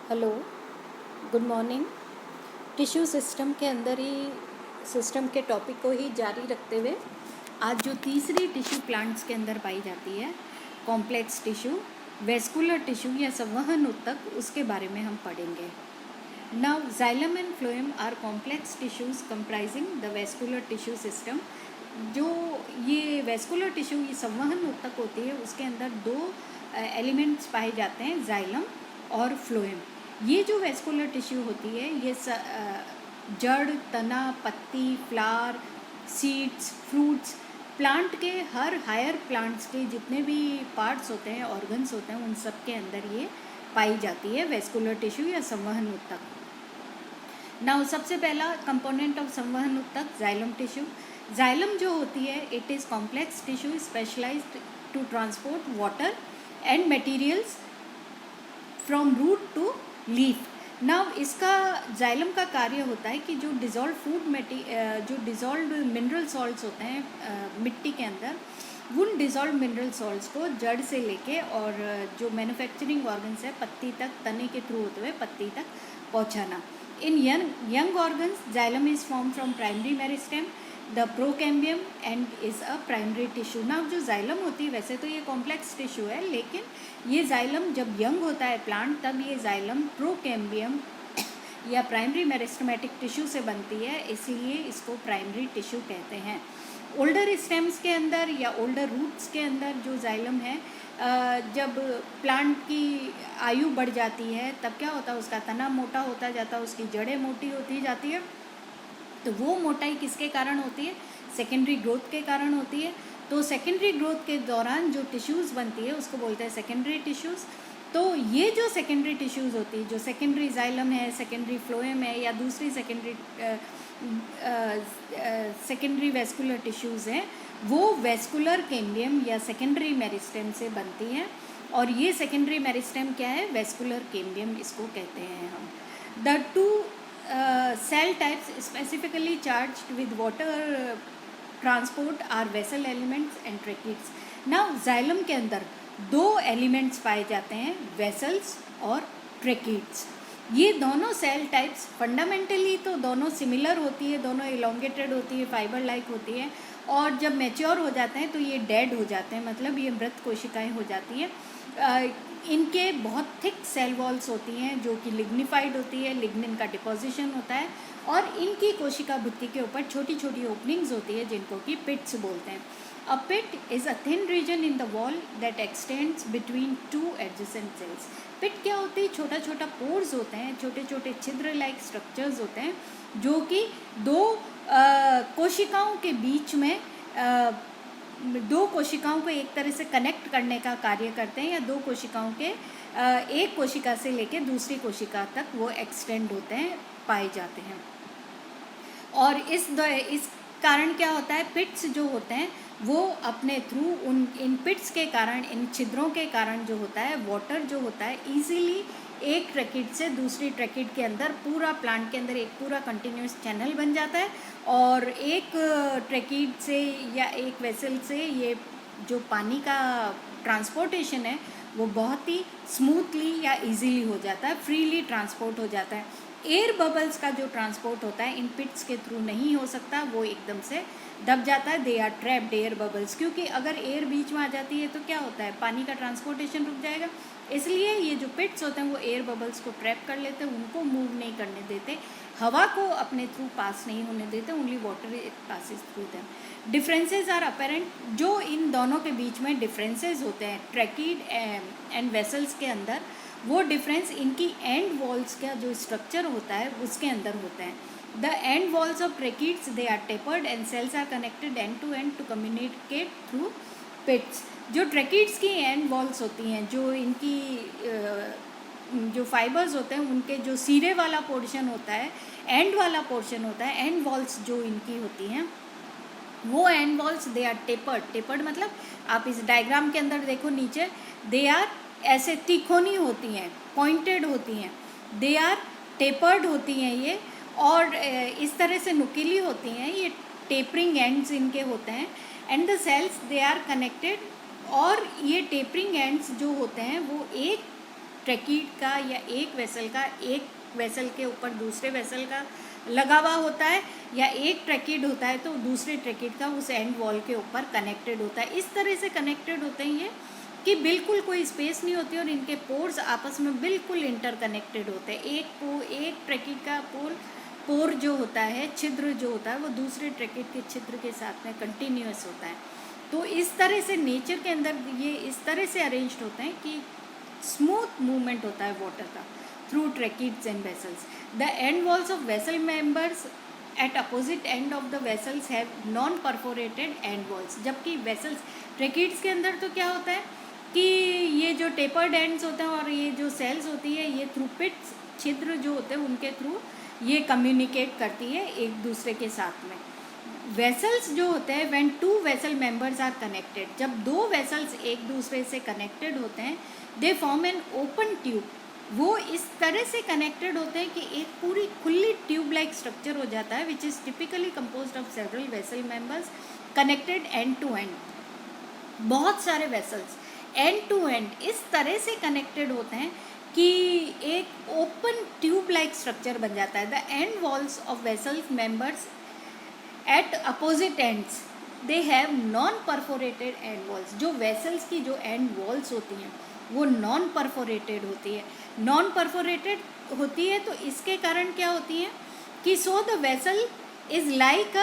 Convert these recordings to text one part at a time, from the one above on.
Hello, good morning. Tissue system के अंदर ही system के टॉपिक को ही जारी रखते हुए आज जो तीसरी टिश्यू प्लांट्स के अंदर पाई जाती है, कॉम्प्लेक्स टिश्यू, वेस्कुलर टिश्यू या संवहन ऊतक, उसके बारे में हम पढ़ेंगे। Now xylem and phloem are complex tissues comprising the vascular tissue system. जो ये वेस्कुलर टिश्यू, ये संवहन ऊतक होती है, उसके अंदर दो एलिमेंट्स पाए जाते हैं, जाइलम और फ्लोएम। ये जो वेस्कुलर टिश्यू होती है, ये जड़, तना, पत्ती, फ्लावर, सीड्स, फ्रूट्स, प्लांट के हर हायर प्लांट्स के जितने भी पार्ट्स होते हैं, ऑर्गन्स होते हैं, उन सब के अंदर ये पाई जाती है वेस्कुलर टिश्यू या संवहन ऊतक। नाउ सबसे पहला कंपोनेंट ऑफ संवहन ऊतक, जाइलम टिश्यू। जाइलम जो होती है, it is complex tissue specialised to transport water and materials from root to leaf. Now इसका जाइलम का कार्य होता है कि जो डिज़ोल्व मिनरल सॉल्ट्स होते हैं मिट्टी के अंदर, उन डिज़ोल्व मिनरल सॉल्ट्स को जड़ से लेके और जो मैन्युफैक्चरिंग ऑर्गन्स है, पत्ती तक, तने के थ्रू होते हुए पत्ती तक पहुंचाना। In young organs xylem is form from primary meristem the procambium and is a primary tissue. ना जो जाइलम होती है, वैसे तो ये कॉम्प्लेक्स टिश्यू है, लेकिन ये जाइलम जब यंग होता है प्लांट, तब ये जाइलम प्रोकैम्बियम या प्राइमरी मेरिस्टेमेटिक टिश्यू से बनती है, इसलिए इसको प्राइमरी टिश्यू कहते हैं। ओल्डर स्टेम्स के अंदर या ओल्डर रूट्स के अंदर जो जाइलम है, जब प्लांट की आयु बढ़ जाती है, तब क्या होता है, उसका तना मोटा होता जाता है, उसकी जड़ें मोटी होती जाती है। तो वो मोटाई किसके कारण होती है? सेकेंडरी ग्रोथ के कारण होती है। तो सेकेंडरी ग्रोथ के दौरान जो टिश्यूज़ बनती है, उसको बोलते हैं सेकेंडरी टिश्यूज़। तो ये जो सेकेंडरी टिश्यूज़ होती है, जो सेकेंडरी जाइलम है, सेकेंडरी फ्लोएम है, या दूसरी सेकेंडरी वेस्कुलर टिश्यूज़ हैं, वो वेस्कुलर कैम्बियम या सेकेंडरी मेरिस्टेम से बनती हैं। और ये सेकेंडरी मेरिस्टेम क्या है? वेस्कुलर कैम्बियम इसको कहते हैं हम। The two cell types specifically charged with water transport are vessel elements and tracheids. Now xylem के अंदर दो एलिमेंट्स पाए जाते हैं, वेसल्स और ट्रेकीड्स। ये दोनों सेल टाइप्स फंडामेंटली तो दोनों सिमिलर होती है, दोनों इलोंगेटेड होती है, फाइबर लाइक होती है, और जब मैच्योर हो जाते हैं तो ये डेड हो जाते हैं, मतलब ये मृत कोशिकाएं हो जाती हैं। इनके बहुत थिक सेल वॉल्स होती हैं जो कि लिग्निफाइड होती है, लिग्निन का डिपोजिशन होता है, और इनकी कोशिका भित्ति के ऊपर छोटी छोटी ओपनिंग्स होती है जिनको कि पिट्स बोलते हैं। A pit is a thin region in the wall that extends between two adjacent cells. Pit क्या होती है? छोटा छोटा पोर्स होते हैं, छोटे छोटे छिद्र लाइक स्ट्रक्चर्स होते हैं, जो कि दो कोशिकाओं के बीच में दो कोशिकाओं को एक तरह से कनेक्ट करने का कार्य करते हैं, या दो कोशिकाओं के एक कोशिका से लेकर दूसरी कोशिका तक वो एक्सटेंड होते हैं, पाए जाते हैं। और इस कारण क्या होता है, पिट्स जो होते हैं वो अपने थ्रू इन पिट्स के कारण, इन छिद्रों के कारण जो होता है, वाटर जो होता है ईजीली एक ट्रैकिड से दूसरी ट्रैकिड के अंदर, पूरा प्लांट के अंदर एक पूरा कंटिन्यूस चैनल बन जाता है, और एक ट्रैकिड से या एक वेसल से ये जो पानी का ट्रांसपोर्टेशन है वो बहुत ही स्मूथली या इजीली हो जाता है, फ्रीली ट्रांसपोर्ट हो जाता है। एयर बबल्स का जो ट्रांसपोर्ट होता है इन पिट्स के थ्रू नहीं हो सकता, वो एकदम से दब जाता है। They are trapped air bubbles, क्योंकि अगर एयर बीच में आ जाती है तो क्या होता है, पानी का ट्रांसपोर्टेशन रुक जाएगा। इसलिए ये जो पिट्स होते हैं वो एयर बबल्स को ट्रैप कर लेते हैं, उनको मूव नहीं करने देते, हवा को अपने थ्रू पास नहीं होने देते, only water passes through them. Differences are apparent, जो इन दोनों के बीच में डिफरेंसेस होते हैं ट्रैकिड एंड वेसल्स के अंदर, वो डिफरेंस इनकी एंड वॉल्स का जो स्ट्रक्चर होता है उसके अंदर होता है। The end walls of tracheids they are tapered and cells are connected end to end to communicate through pits. जो ट्रैकिड्स की एंड वॉल्स होती हैं, जो इनकी जो फाइबर्स होते हैं, उनके जो सिरे वाला पोर्शन होता है, एंड वाला पोर्शन होता है, एंड वॉल्स जो इनकी होती हैं, वो end walls they are tapered मतलब आप इस डायग्राम के अंदर देखो नीचे, दे आर ऐसे तिकोनी होती हैं, पॉइंटेड होती हैं, दे आर टेपर्ड होती हैं ये, और इस तरह से नुकीली होती हैं, ये टेपरिंग एंड्स इनके होते हैं। And the cells they are connected, और ये टेपरिंग एंड्स जो होते हैं वो एक ट्रैकीड का या एक वेसल का एक वेसल के ऊपर दूसरे वेसल का लगा हुआ होता है, या एक ट्रैकीड होता है तो दूसरे ट्रैकीड का उस एंड वॉल के ऊपर कनेक्टेड होता है। इस तरह से कनेक्टेड होते हैं ये कि बिल्कुल कोई स्पेस नहीं होती और इनके पोर्स आपस में बिल्कुल इंटरकनेक्टेड होते हैं। एक ट्रैकीड का पोर जो होता है, छिद्र जो होता है, वो दूसरे ट्रैकीड के छिद्र के साथ में कंटिन्यूअस होता है। तो इस तरह से नेचर के अंदर ये इस तरह से अरेंज्ड होते हैं कि स्मूथ मूवमेंट होता है वाटर का through tracheids and vessels. The end walls of vessel members eight opposite end of the vessels have non perforated end walls. जबकि वेसल्स ट्रैकीड्स के अंदर तो क्या होता है कि ये जो टेपर्ड एंड्स होते हैं और ये जो सेल्स होती है ये थ्रू पिट्स, छिद्र जो होते हैं उनके थ्रू ये कम्युनिकेट करती है एक दूसरे के साथ में। वेसल्स जो होते हैं, when two vessel members are connected, जब दो वेसल्स एक दूसरे से कनेक्टेड होते हैं, they form an open tube. वो इस तरह से कनेक्टेड होते हैं कि एक पूरी खुली ट्यूब लाइक स्ट्रक्चर हो जाता है, which is typically composed of several vessel members connected end to end. बहुत सारे वेसल्स एंड टू एंड इस तरह से कनेक्टेड होते हैं कि एक ओपन ट्यूब लाइक स्ट्रक्चर बन जाता है। The end walls of vessels members eight opposite ends they have non perforated end walls. जो वेसल्स की जो एंड वॉल्स होती हैं वो नॉन परफोरेटेड होती है। नॉन परफोरेटेड होती है तो इसके कारण क्या होती है कि so the vessel is like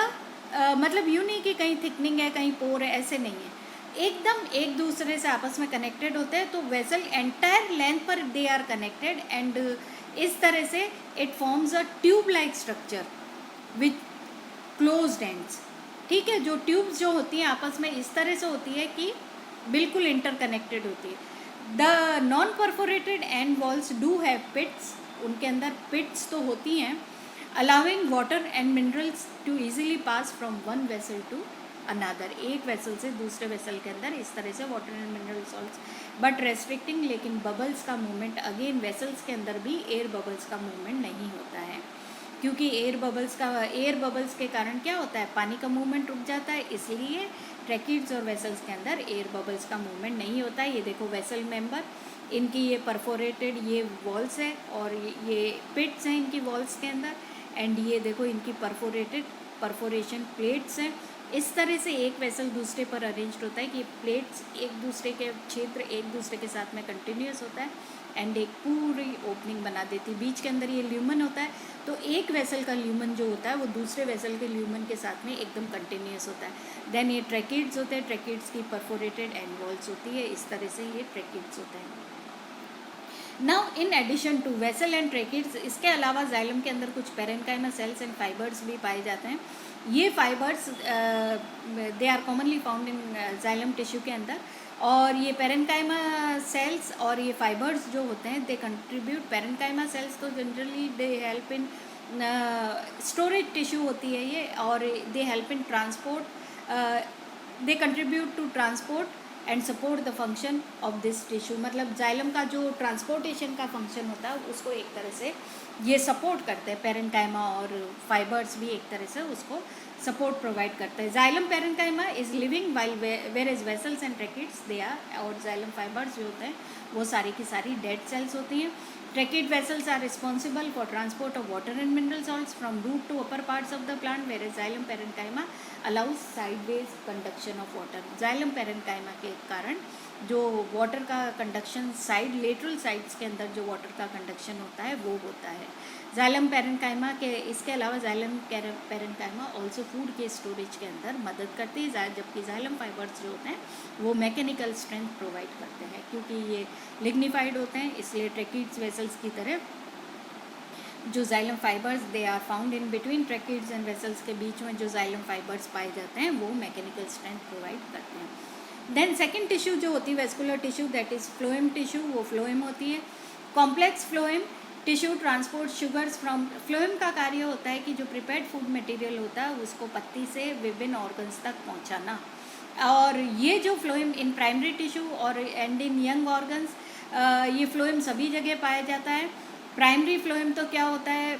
मतलब यूँ नहीं कि कहीं थिकनिंग है कहीं पोर है, ऐसे नहीं है, एकदम एक दूसरे से आपस में कनेक्टेड होते हैं। तो वेसल एंटायर लेंथ पर दे आर कनेक्टेड एंड इस तरह से it forms a tube like structure with closed ends. ठीक है, जो ट्यूब्स जो होती हैं आपस में इस तरह से होती है कि बिल्कुल इंटरकनेक्टेड होती है। The non perforated end walls do have pits, उनके अंदर पिट्स तो होती हैं, allowing water and minerals to easily pass from one vessel to another, एक वेसल से दूसरे वेसल के अंदर इस तरह से water and mineral salts, but restricting, लेकिन बबल्स का मूवमेंट अगेन वेसल्स के अंदर भी एयर बबल्स का मूवमेंट नहीं होता है, क्योंकि एयर बबल्स के कारण क्या होता है, पानी का मूवमेंट रुक जाता है, इसलिए ट्रैकीड्स और वेसल्स के अंदर एयर बबल्स का मूवमेंट नहीं होता है। ये देखो वेसल मेंबर, इनकी ये परफोरेटेड ये वॉल्स है और ये पिट्स हैं इनकी वॉल्स के अंदर, एंड ये देखो इनकी परफोरेशन प्लेट्स हैं। इस तरह से एक वेसल दूसरे पर अरेंज्ड होता है कि प्लेट्स एक दूसरे के क्षेत्र एक दूसरे के साथ में कंटिन्यूस होता है एंड एक पूरी ओपनिंग बना देती है। बीच के अंदर ये ल्यूमन होता है, तो एक वेसल का ल्यूमन जो होता है वो दूसरे वेसल के ल्यूमन के साथ में एकदम कंटिन्यूस होता है। देन ये ट्रैकीड्स होते हैं, ट्रैकीड्स की परफोरेटेड एंड वॉल्स होती है, इस तरह से ये ट्रैकीड्स होते हैं। Now in addition to vessel and tracheids, इसके अलावा जाइलम के अंदर कुछ पेरेन्काइमा सेल्स एंड फाइबर्स भी पाए जाते हैं। ये fibres they are commonly found in xylem tissue के अंदर, और ये पेरेन्काइमा सेल्स और ये फाइबर्स जो होते हैं दे कंट्रीब्यूट, पेरेन्काइमा सेल्स तो generally they help in storage tissue होती है ये, और they help in transport, they contribute to transport and support the function of this tissue. मतलब जाइलम का जो ट्रांसपोर्टेशन का फंक्शन होता है उसको एक तरह से ये सपोर्ट करते हैं, पेरेन्काइमा और फाइबर्स भी एक तरह से उसको सपोर्ट प्रोवाइड करते हैं। Xylem parenchyma is living while where is vessels and tracheids they are, और जाइलम फाइबर्स जो होते हैं वो सारी की सारी डेड सेल्स होती हैं। Tracheid vessels are responsible for transport of water and mineral salts from root to upper parts of the plant, where is xylem parenchyma allows sideways conduction of water. Xylem parenchyma के कारण जो water का conduction side lateral sides के अंदर जो water का conduction होता है वो होता है जाइलम पेरेन्काइमा के। इसके अलावा जाइलम पेरेन्काइमा ऑल्सो फूड के स्टोरेज के अंदर मदद करती है, जबकि जाइलम फाइबर्स जो होते हैं वो मैकेनिकल स्ट्रेंथ प्रोवाइड करते हैं, क्योंकि ये लिग्निफाइड होते हैं, इसलिए ट्रैकीड्स वेसल्स की तरह जो xylem fibres they are found in between tracheids and vessels के बीच में जो जाइलम फाइबर्स पाए जाते हैं वो मैकेनिकल स्ट्रेंथ प्रोवाइड करते हैं। देन सेकेंड टिश्यू जो होती है vascular tissue, that is phloem tissue, वो फ्लोएम होती है। Complex phloem tissue transport sugars from, phloem का कार्य होता है कि जो प्रिपेयर्ड फूड मटेरियल होता है उसको पत्ती से विभिन्न ऑर्गन्स तक पहुंचाना, और ये जो फ्लोएम इन प्राइमरी टिश्यू और एंड इन यंग ऑर्गन्स, ये फ्लोएम सभी जगह पाया जाता है। प्राइमरी फ्लोएम तो क्या होता है,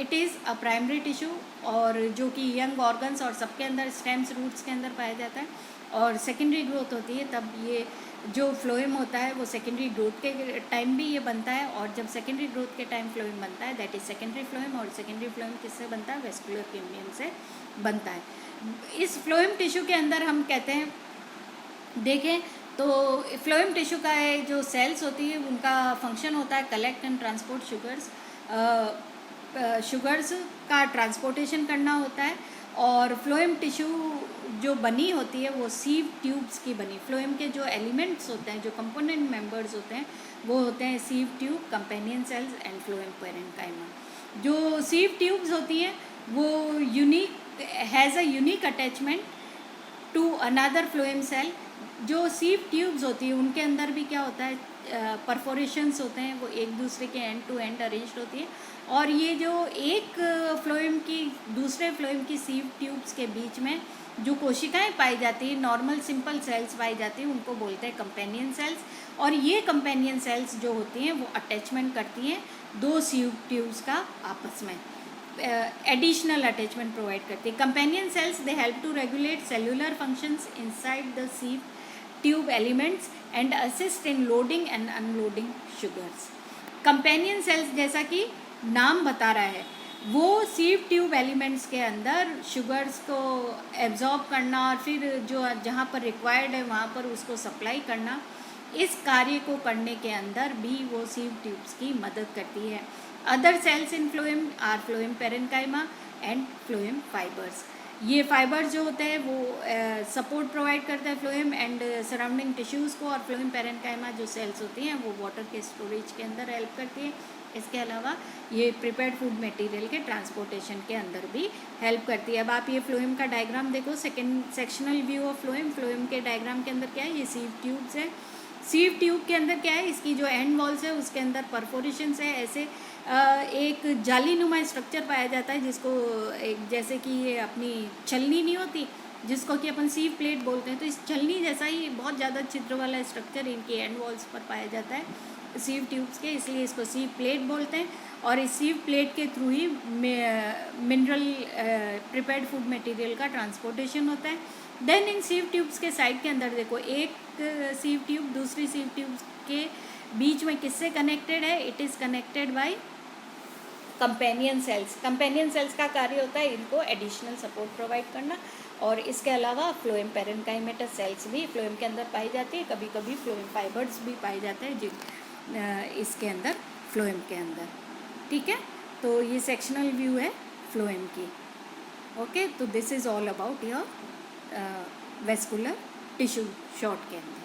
it is a primary tissue, और जो कि यंग ऑर्गन्स और सबके अंदर स्टेम्स रूट्स के अंदर पाया जाता है, और सेकेंडरी ग्रोथ होती है तब ये जो फ्लोएम होता है वो सेकेंडरी ग्रोथ के टाइम भी ये बनता है, और जब सेकेंडरी ग्रोथ के टाइम फ्लोएम बनता है दैट इज़ सेकेंडरी फ्लोएम, और सेकेंडरी फ्लोएम किससे बनता है? वेस्कुलर कैम्बियम से बनता है। इस फ्लोएम टिश्यू के अंदर हम कहते हैं, देखें तो फ्लोएम टिश्यू का जो सेल्स होती है उनका फंक्शन होता है collect and transport sugars, sugars का ट्रांसपोर्टेशन करना होता है। और फ्लोएम टिश्यू जो बनी होती है वो सीव ट्यूब्स की बनी, फ्लोएम के जो एलिमेंट्स होते हैं, जो कंपोनेंट मेंबर्स होते हैं वो होते हैं sieve tube, companion cells and phloem parenchyma. जो सीव ट्यूब्स होती हैं वो unique has a unique attachment to another phloem cell. जो सीव ट्यूब्स होती है उनके अंदर भी क्या होता है, परफोरेशंस होते हैं, वो एक दूसरे के एंड टू एंड अरेंज्ड होती है। और ये जो एक फ्लोएम की दूसरे फ्लोएम की सीव ट्यूब्स के बीच में जो कोशिकाएं पाई जाती हैं, नॉर्मल सिंपल सेल्स पाई जाती हैं, उनको बोलते हैं कंपेनियन सेल्स। और ये कंपेनियन सेल्स जो होती हैं वो अटैचमेंट करती हैं दो सीव ट्यूब्स का आपस में, एडिशनल अटैचमेंट प्रोवाइड करती है। Companion cells they help to regulate cellular functions inside the sieve tube elements and assist in loading and unloading sugars. Companion cells जैसा कि नाम बता रहा है वो सीव ट्यूब एलिमेंट्स के अंदर शुगर्स को एब्जॉर्ब करना और फिर जो जहाँ पर रिक्वायर्ड है वहाँ पर उसको सप्लाई करना, इस कार्य को करने के अंदर भी वो सीव ट्यूब्स की मदद करती है। Other cells in phloem are phloem parenchyma and phloem fibres. ये फाइबर्स जो होते हैं वो सपोर्ट प्रोवाइड करते हैं फ्लोएम एंड सराउंडिंग टिश्यूज़ को, और फ्लोएम पैरेन्काइमा जो सेल्स होती हैं वो वाटर के स्टोरेज के अंदर हेल्प करती है। इसके अलावा ये प्रिपेयर्ड फूड मटेरियल के ट्रांसपोर्टेशन के अंदर भी हेल्प करती है। अब आप ये फ्लोएम का डायग्राम देखो, sectional view of phloem. Phloem के डायग्राम के अंदर क्या है, ये सीव ट्यूब्स है। सीव ट्यूब के अंदर क्या है, इसकी जो एंड वॉल्स है उसके अंदर परफोरेशंस है। ऐसे एक जालीनुमा स्ट्रक्चर पाया जाता है जिसको एक जैसे कि ये अपनी छलनी नहीं होती जिसको कि अपन सीव प्लेट बोलते हैं, तो इस छलनी जैसा ही बहुत ज़्यादा छिद्र वाला स्ट्रक्चर इनकी एंड वॉल्स पर पाया जाता है सीव ट्यूब्स के, इसलिए इसको सीव प्लेट बोलते हैं। और इस सीव प्लेट के थ्रू ही मिनरल प्रिपेयर्ड फूड मटेरियल का ट्रांसपोर्टेशन होता है। देन इन सीव ट्यूब्स के साइड के अंदर देखो, एक सीव ट्यूब दूसरी सीव ट्यूब्स के बीच में किससे कनेक्टेड है, it is connected by companion cells. Companion cells का कार्य होता है इनको एडिशनल सपोर्ट प्रोवाइड करना। और इसके अलावा फ्लोएम पैरेन्काइमेटस सेल्स भी फ्लोएम के अंदर पाई जाती है, कभी कभी फ्लोएम फाइबर्स भी पाए जाते हैं इसके अंदर, फ्लोएम के अंदर। ठीक है, तो ये सेक्शनल व्यू है फ्लोएम की। ओके, तो this is all about your vascular tissue short के अंदर।